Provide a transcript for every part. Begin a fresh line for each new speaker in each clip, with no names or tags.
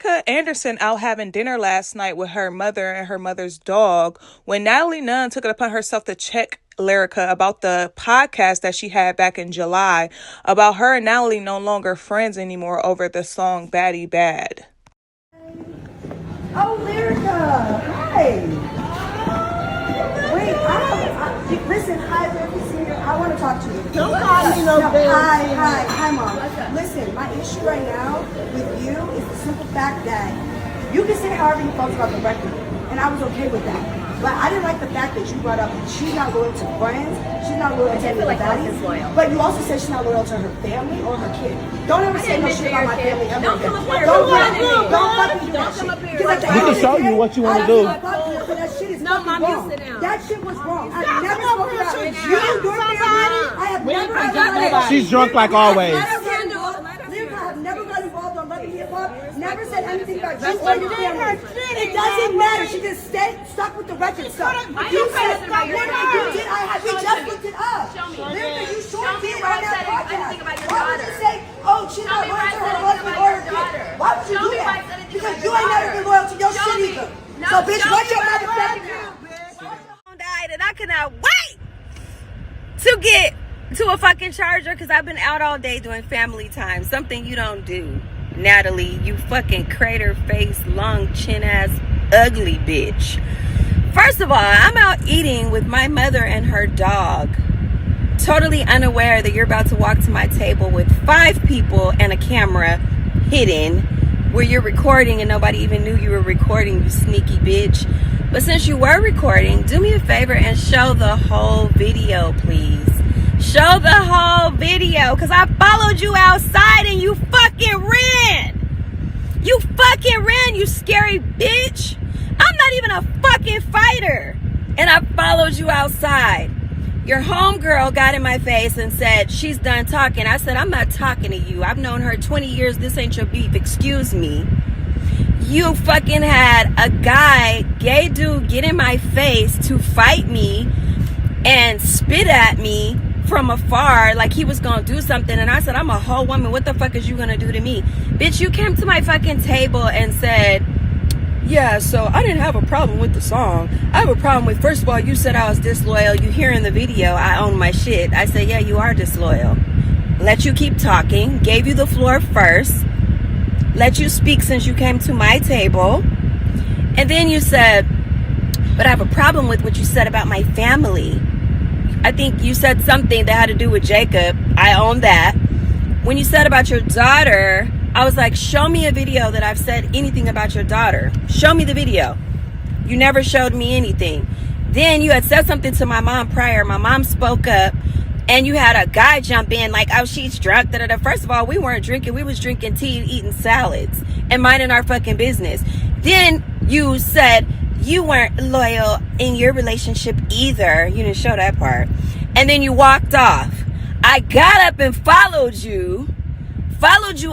Lyrica Anderson out having dinner last night with her mother and her mother's dog when Natalie Nunn took it upon herself to check Lyrica about the podcast that she had back in July about her and Natalie no longer friends anymore over the song Baddie Bad.
Oh, Lyrica! Hi! Wait, listen, hi, Lyrica Senior. I want to talk to you.
Don't call me no bitch.
Hi, Mom. Listen, my issue right now with you is the simple fact that you can say however you felt about the record, and I was okay with that. But I didn't like the fact that you brought up she's not loyal to friends, she's not loyal to any of the baddies, but you also said she's not loyal to her family or her kid. Don't ever say no shit about my family ever again. Don't fucking do that shit.
We can show you what you want to do.
That shit is fucking wrong. That shit was wrong. I've never spoken about you, your family. I have never ever.
She's drunk like always.
I have never got involved on Love and Hip Hop. Never said anything about you or your family. It doesn't matter. She just stuck with the record stuff. You said what you did. We just looked it up. Lyrica, you sure did on that podcast. Why would you say, oh, she's not loyal to her husband or her kid? Why would you do that? Because you ain't never been loyal to your shit either. So, bitch, what's your motherfucking mouth?
Died and I cannot wait to get to a fucking charger because I've been out all day doing family time. Something you don't do, Natalie. You fucking crater face, long chin ass, ugly bitch. First of all, I'm out eating with my mother and her dog, totally unaware that you're about to walk to my table with 5 people and a camera hidden where you're recording and nobody even knew you were recording, you sneaky bitch. But since you were recording, do me a favor and show the whole video, please. Show the whole video, because I followed you outside and you fucking ran. You fucking ran, you scary bitch. I'm not even a fucking fighter. And I followed you outside. Your homegirl got in my face and said, she's done talking. I said, I'm not talking to you. I've known her 20 years. This ain't your beef. Excuse me. You fucking had a guy, gay dude, get in my face to fight me and spit at me from afar like he was gonna do something. And I said, I'm a whole woman. What the fuck is you gonna do to me? Bitch, you came to my fucking table and said, yeah, so I didn't have a problem with the song. I have a problem with, first of all, you said I was disloyal. You hear in the video, I own my shit. I said, yeah, you are disloyal. Let you keep talking. Gave you the floor first. Let you speak since you came to my table. And then you said, but I have a problem with what you said about my family. I think you said something that had to do with Jacob. I own that. When you said about your daughter, I was like, show me a video that I've said anything about your daughter. Show me the video. You never showed me anything. Then you had said something to my mom prior. My mom spoke up and you had a guy jump in like, oh, she's drunk. Da-da-da. First of all, we weren't drinking. We was drinking tea and eating salads and minding our fucking business. Then you said you weren't loyal in your relationship either. You didn't show that part. And then you walked off. I got up and followed you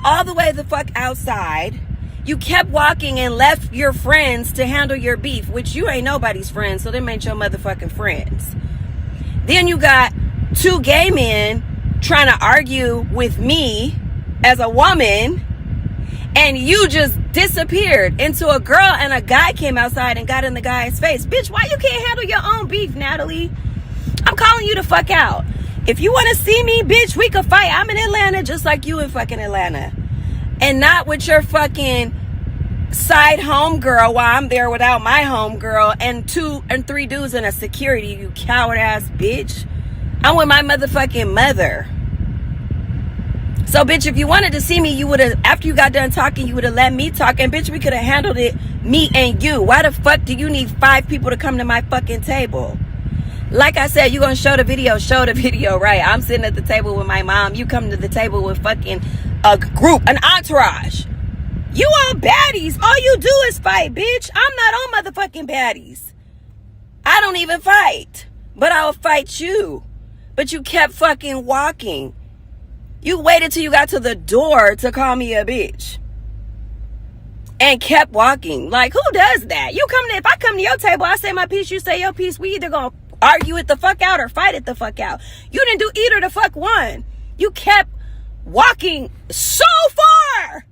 all the way the fuck outside. You kept walking and left your friends to handle your beef, which you ain't nobody's friends, so them ain't your motherfucking friends. Then you got 2 gay men trying to argue with me as a woman, and you just disappeared into a girl, and a guy came outside and got in the guy's face. Bitch, why you can't handle your own beef, Natalie? I'm calling you the fuck out. If you want to see me, bitch, we could fight. I'm in Atlanta just like you in fucking Atlanta. And not with your fucking side homegirl while I'm there without my homegirl and 2 and 3 dudes in a security, you coward ass bitch. I'm with my motherfucking mother. So, bitch, if you wanted to see me, you would have, after you got done talking, you would have let me talk. And, bitch, we could have handled it, me and you. Why the fuck do you need 5 people to come to my fucking table? Like I said, you gonna show the video, right? I'm sitting at the table with my mom. You come to the table with fucking a group, an entourage. You all baddies. All you do is fight, bitch. I'm not on motherfucking baddies. I don't even fight. But I'll fight you. But you kept fucking walking. You waited till you got to the door to call me a bitch. And kept walking. Like, who does that? If I come to your table, I say my piece, you say your piece. We either gonna argue it the fuck out or fight it the fuck out. You didn't do either the fuck one. You kept walking so far.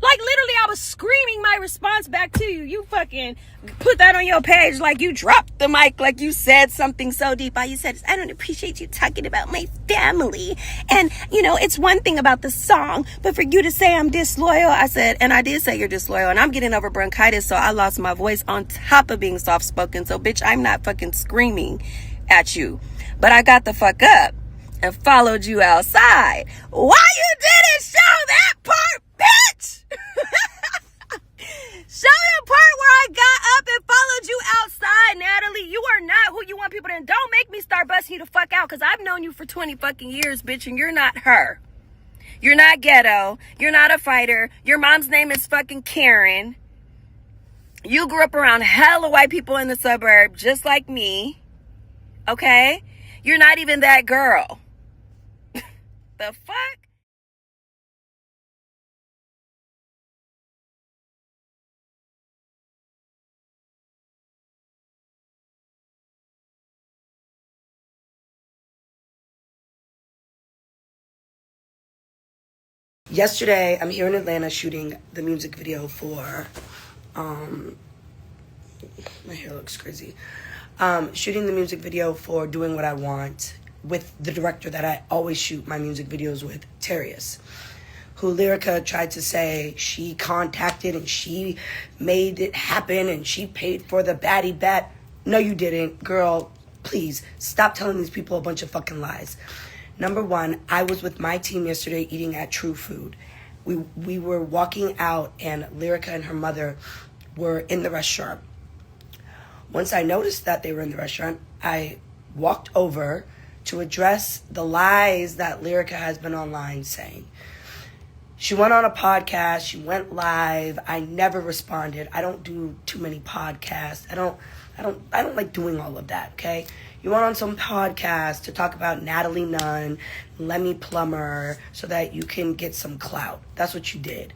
Like, literally, I was screaming my response back to you. You fucking put that on your page like you dropped the mic, like you said something so deep. You said, I don't appreciate you talking about my family. And, you know, it's one thing about the song, but for you to say I'm disloyal, I said, and I did say you're disloyal, and I'm getting over bronchitis, so I lost my voice on top of being soft-spoken. So, bitch, I'm not fucking screaming at you. But I got the fuck up and followed you outside. Why you didn't show that part, bitch? Show the part where I got up and followed you outside, Natalie. You are not who you want people to. And don't make me start busting you the fuck out, because I've known you for 20 fucking years, bitch, and you're not her. You're not ghetto. You're not a fighter. Your mom's name is fucking Karen. You grew up around hella white people in the suburb, just like me. Okay? You're not even that girl. The fuck?
Yesterday, I'm here in Atlanta shooting the music video for, my hair looks crazy. Shooting the music video for Doing What I Want with the director that I always shoot my music videos with, Terius, who Lyrica tried to say she contacted and she made it happen and she paid for the baddie bat. No, you didn't. Girl, please stop telling these people a bunch of fucking lies. Number one, I was with my team yesterday eating at True Food. We were walking out and Lyrica and her mother were in the restaurant. Once I noticed that they were in the restaurant, I walked over to address the lies that Lyrica has been online saying. She went on a podcast, she went live, I never responded. I don't do too many podcasts. I don't like doing all of that, okay? You went on some podcast to talk about Natalie Nunn, plummer, so that you can get some clout. That's what you did.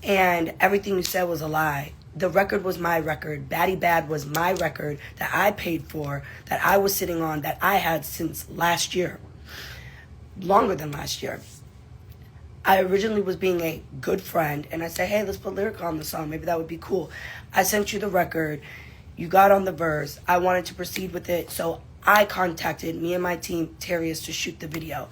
And everything you said was a lie. The record was my record. Baddie Bad was my record that I paid for, that I was sitting on, that I had since last year. Longer than last year. I originally was being a good friend, and I said, hey, let's put Lyrica on the song. Maybe that would be cool. I sent you the record. You got on the verse. I wanted to proceed with it, so I contacted me and my team, Terius, to shoot the video.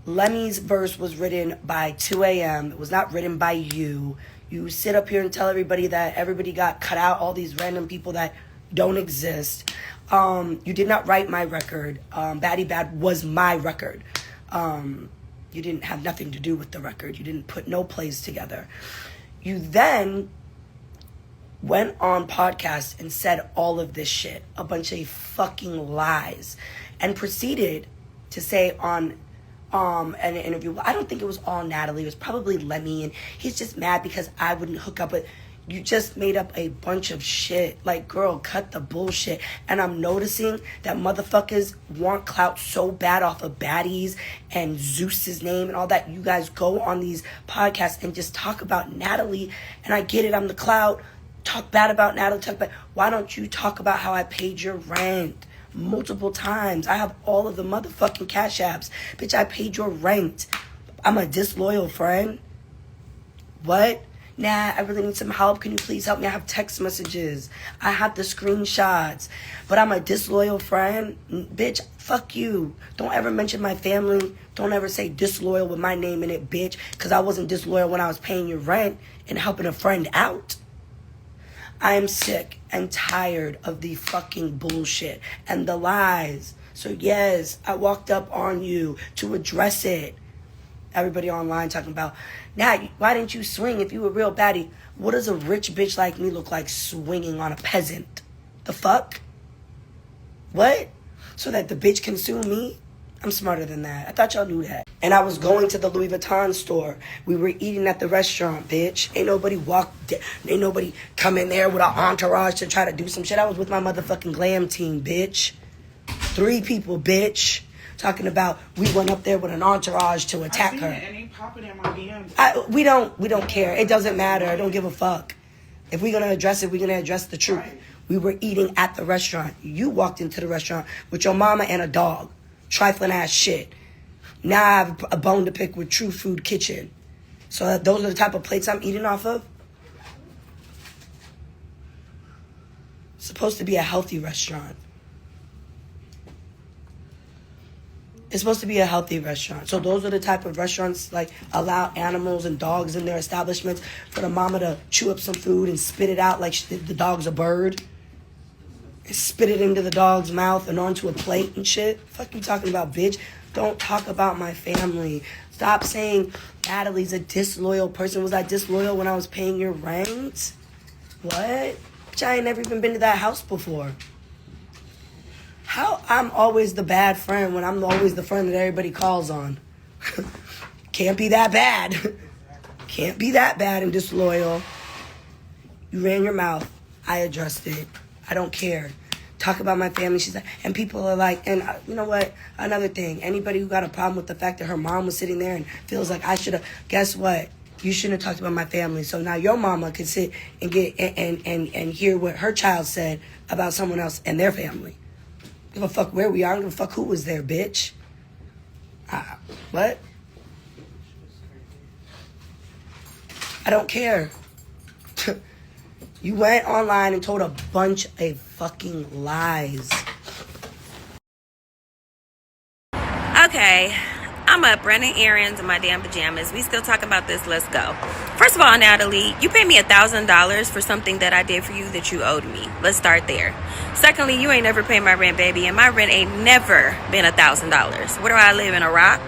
Lemmy's verse was written by 2 a.m. It was not written by you. You sit up here and tell everybody that everybody got cut out, all these random people that don't exist. You did not write my record. Baddie Bad was my record. You didn't have nothing to do with the record. You didn't put no plays together. You then went on podcast and said all of this shit, a bunch of fucking lies, and proceeded to say on an interview, I don't think it was all Natalie, it was probably Lemmy, and he's just mad because I wouldn't hook up with, you just made up a bunch of shit. Like, girl, cut the bullshit. And I'm noticing that motherfuckers want clout so bad off of baddies and Zeus's name and all that. You guys go on these podcasts and just talk about Natalie, and I get it, I'm the clout. Talk bad about Natalie, talk bad. Why don't you talk about how I paid your rent multiple times? I have all of the motherfucking cash apps. Bitch, I paid your rent. I'm a disloyal friend. What? Nah, I really need some help. Can you please help me? I have text messages. I have the screenshots. But I'm a disloyal friend? Bitch, fuck you. Don't ever mention my family. Don't ever say disloyal with my name in it, bitch. Because I wasn't disloyal when I was paying your rent and helping a friend out. I am sick and tired of the fucking bullshit and the lies. So yes, I walked up on you to address it. Everybody online talking about, nah, why didn't you swing if you were real baddie? What does a rich bitch like me look like swinging on a peasant? The fuck? What? So that the bitch can sue me? I'm smarter than that. I thought y'all knew that. And I was going to the Louis Vuitton store. We were eating at the restaurant, bitch. Ain't nobody come in there with an entourage to try to do some shit. I was with my motherfucking glam team, bitch. 3 people, bitch. Talking about we went up there with an entourage to attack her.
And they popping in my DMs.
We don't care. It doesn't matter. I don't give a fuck. If we're gonna address it, we're gonna address the truth.
Right.
We were eating at the restaurant. You walked into the restaurant with your mama and a dog. Trifling ass shit. Now I have a bone to pick with True Food Kitchen. So those are the type of plates I'm eating off of. It's supposed to be a healthy restaurant. It's supposed to be a healthy restaurant. So those are the type of restaurants like allow animals and dogs in their establishments for the mama to chew up some food and spit it out like the dog's a bird. And spit it into the dog's mouth and onto a plate and shit. Fuck you talking about, bitch. Don't talk about my family. Stop saying Natalie's a disloyal person. Was I disloyal when I was paying your rent? What? Bitch, I ain't never even been to that house before. How I'm always the bad friend when I'm always the friend that everybody calls on. Can't be that bad. Can't be that bad and disloyal. You ran your mouth. I addressed it. I don't care. Talk about my family. She's like, and people are like, and you know what? Another thing. Anybody who got a problem with the fact that her mom was sitting there and feels like I should have, guess what? You shouldn't have talked about my family. So now your mama can sit and get and hear what her child said about someone else and their family. Give a fuck where we are. I don't give a fuck who was there, bitch. What? I don't care. You went online and told a bunch of fucking lies.
Okay, I'm up running errands in my damn pajamas. We still talking about this. Let's go. First of all, Natalie, you paid me $1,000 for something that I did for you that you owed me. Let's start there. Secondly, you ain't never paid my rent, baby, and my rent ain't never been $1,000. Where do I live? In a rock?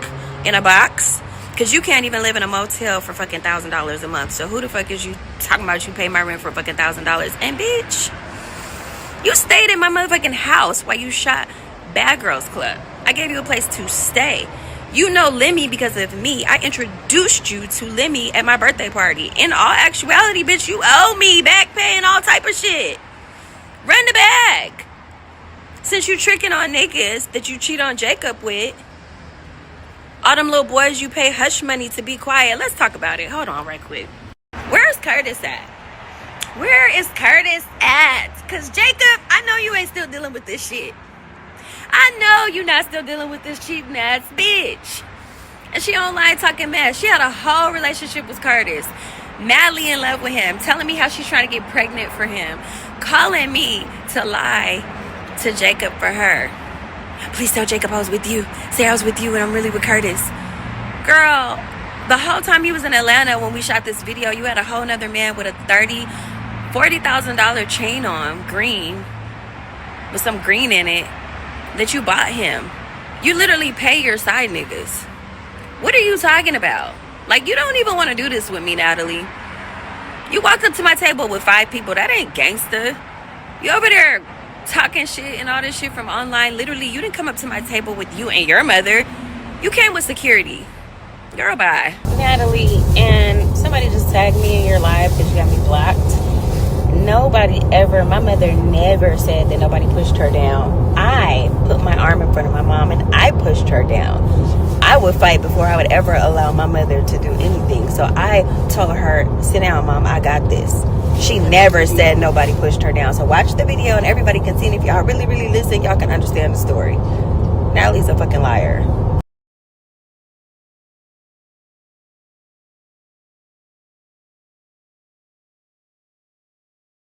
In a box? Because you can't even live in a motel for fucking $1,000 a month. So who the fuck is you talking about you pay my rent for fucking $1,000? And bitch, you stayed in my motherfucking house while you shot Bad Girls Club. I gave you a place to stay. You know Lemmy because of me. I introduced you to Lemmy at my birthday party. In all actuality, bitch, you owe me back pay and all type of shit. Run the bag. Since you tricking on niggas that you cheat on Jacob with, all them little boys you pay hush money to be quiet. Let's talk about it. Hold on right quick. Where's Curtis at? Where is Curtis at? Because Jacob, I know you ain't still dealing with this shit. I know you not still dealing with this cheap ass bitch. And she online talking mess. She had a whole relationship with Curtis. Madly in love with him. Telling me how she's trying to get pregnant for him. Calling me to lie to Jacob for her. Please tell Jacob I was with you. Say I was with you and I'm really with Curtis. Girl, the whole time you was in Atlanta when we shot this video, you had a whole nother man with a $40,000 chain on, green, with some green in it, that you bought him. You literally pay your side niggas. What are you talking about? Like, you don't even want to do this with me, Natalie. You walked up to my table with 5 people. That ain't gangster. You over there talking shit and all this shit from online. Literally, you didn't come up to my table with you and your mother. You came with security. Girl, bye. Natalie, and somebody just tagged me in your live because you got me blocked. Nobody ever, my mother never said that nobody pushed her down. I put my arm in front of my mom and I pushed her down. I would fight before I would ever allow my mother to do anything. So I told her, sit down, mom, I got this. She never said nobody pushed her down. So watch the video and everybody can see. And if y'all really, really listen, y'all can understand the story. Natalie's a fucking liar.